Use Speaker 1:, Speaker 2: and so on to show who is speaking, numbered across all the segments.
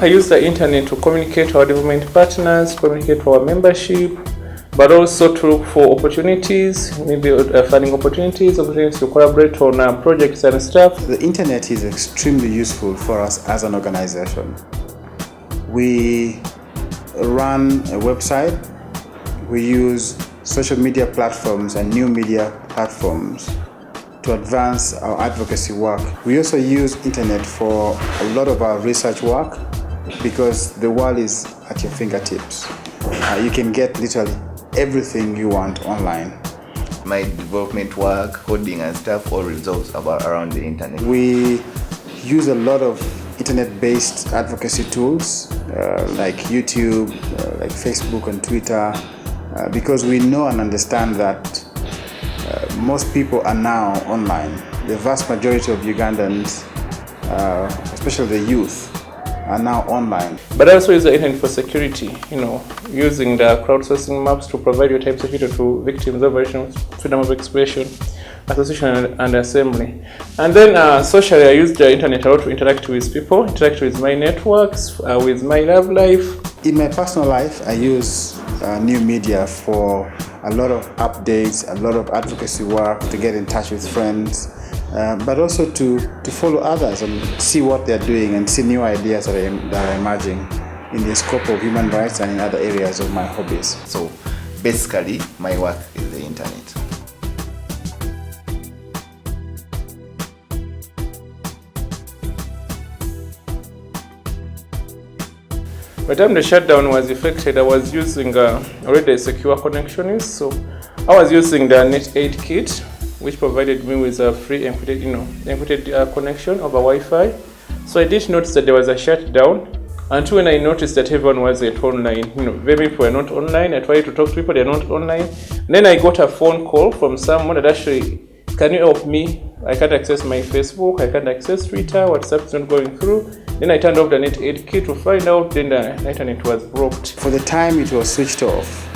Speaker 1: work, I use the internet to communicate to our development partners, communicate to our membership, but also to look for opportunities, maybe funding opportunities to collaborate on projects and stuff.
Speaker 2: The internet is extremely useful for us as an organization. We run a website, we use social media platforms and new media platforms to advance our advocacy work. We also use internet for a lot of our research work because the world is at your fingertips. You can get literally everything you want online.
Speaker 3: My development work, coding and stuff all revolves around the internet.
Speaker 2: We use a lot of internet-based advocacy tools like YouTube, like Facebook and Twitter, because we know and understand that most people are now online. The vast majority of Ugandans, especially the youth, are now online.
Speaker 1: But I also use the internet for security, using the crowdsourcing maps to provide your type security to victims of freedom of expression, association and assembly. And then socially, I use the internet a lot to interact with people, interact with my networks, with my love life.
Speaker 2: In my personal life, I use new media for a lot of updates, a lot of advocacy work, to get in touch with friends, but also to follow others and see what they're doing and see new ideas that are emerging in the scope of human rights and in other areas of my hobbies.
Speaker 3: So basically, my work is the internet.
Speaker 1: By the time the shutdown was effected, I was using already a secure connection. So I was using the Net 8 kit, which provided me with a free encrypted connection over Wi-Fi. So I did notice that there was a shutdown until when I noticed that everyone wasn't online. Very people were not online. I tried to talk to people, they're not online. And then I got a phone call from someone that actually, can you help me? I can't access my Facebook, I can't access Twitter, WhatsApp is not going through. Then I turned off the Net 8 key to find out then the internet was blocked.
Speaker 2: For the time it was switched off,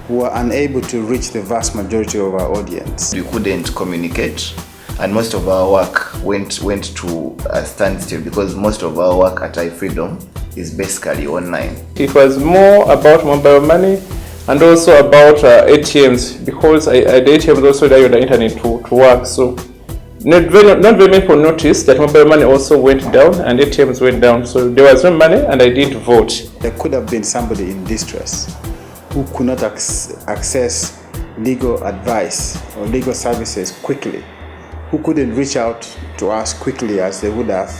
Speaker 2: we were unable to reach the vast majority of our audience.
Speaker 3: We couldn't communicate, and most of our work went to a standstill because most of our work at iFreedom is basically online.
Speaker 1: It was more about mobile money and also about ATMs, because the ATMs also rely on the internet to work. So not very many people noticed that mobile money also went down and ATMs went down. So there was no money and I didn't vote.
Speaker 2: There could have been somebody in distress who could not access legal advice or legal services quickly, who couldn't reach out to us quickly as they would have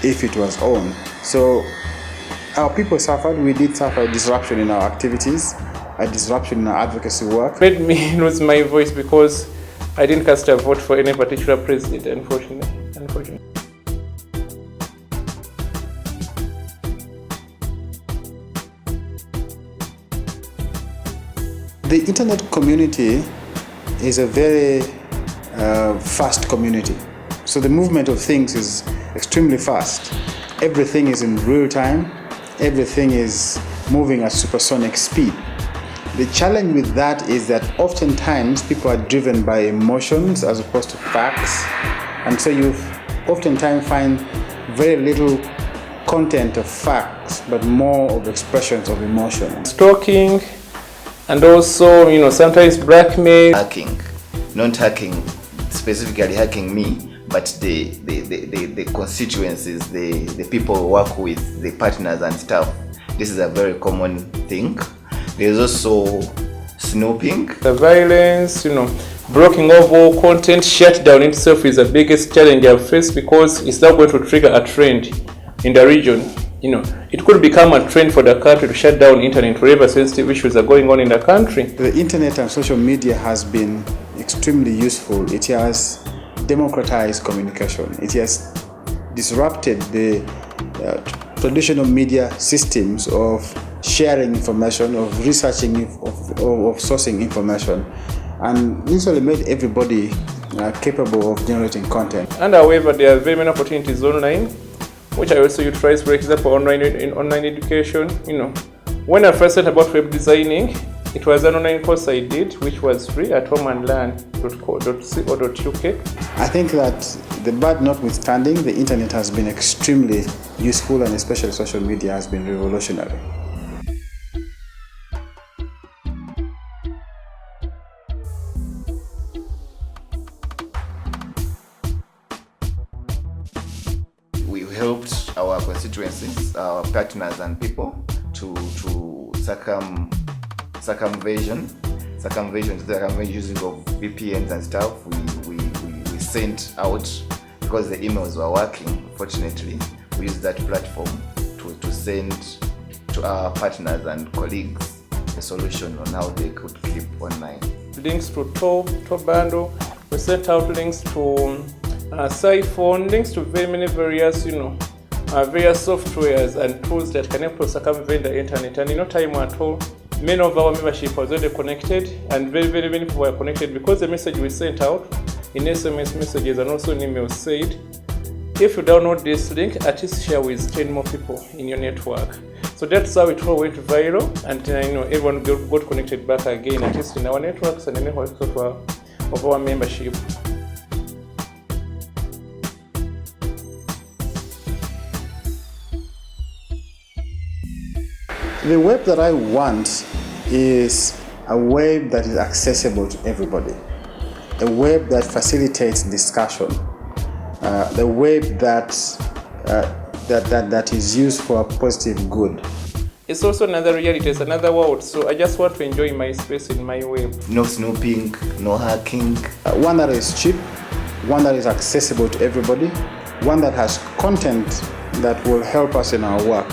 Speaker 2: if it was on. So our people suffered. We did suffer a disruption in our activities, a disruption in our advocacy work.
Speaker 1: It made me lose my voice because I didn't cast a vote for any particular president, unfortunately.
Speaker 2: The internet community is a very fast community. So the movement of things is extremely fast. Everything is in real time. Everything is moving at supersonic speed. The challenge with that is that oftentimes people are driven by emotions as opposed to facts, and so you oftentimes find very little content of facts, but more of expressions of emotion.
Speaker 1: Stalking, and also, sometimes blackmail.
Speaker 3: Hacking, not hacking, specifically hacking me, but the constituencies, the people who work with, the partners and stuff. This is a very common thing. There's also snooping.
Speaker 1: The violence, blocking of all content, shutdown itself is the biggest challenge I've faced because it's not going to trigger a trend in the region. It could become a trend for the country to shut down internet wherever sensitive issues are going on in the country.
Speaker 2: The internet and social media has been extremely useful. It has democratized communication. It has disrupted the traditional media systems of sharing information, of researching, of sourcing information, and literally made everybody capable of generating content.
Speaker 1: And however, there are very many opportunities online, which I also utilize, for example, in online education. When I first started about web designing, It was an online course I did, which was free at homeandlearn.co.uk.
Speaker 2: I think that the bad notwithstanding, the internet has been extremely useful, and especially social media has been revolutionary.
Speaker 3: We helped our constituencies, our partners and people to circumvention using of VPNs and stuff. We sent out, because the emails were working, fortunately, we used that platform to send to our partners and colleagues a solution on how they could keep online.
Speaker 1: Links to Tor bundle, we sent out links to Siphon, links to very many various, various softwares and tools that can help us circumvent the internet. And in no time at all, many of our membership was already connected, and very many people were connected, because the message we sent out in SMS messages and also in emails said, if you download this link, at least share with 10 more people in your network. So that's how it all went viral, and everyone got connected back again, at least in our networks and in the of our membership.
Speaker 2: The web that I want is a web that is accessible to everybody, a web that facilitates discussion, the web that is used for a positive good.
Speaker 1: It's also another reality, it's another world, so I just want to enjoy my space in my web.
Speaker 3: No snooping, no hacking.
Speaker 2: One that is cheap, one that is accessible to everybody, one that has content that will help us in our work.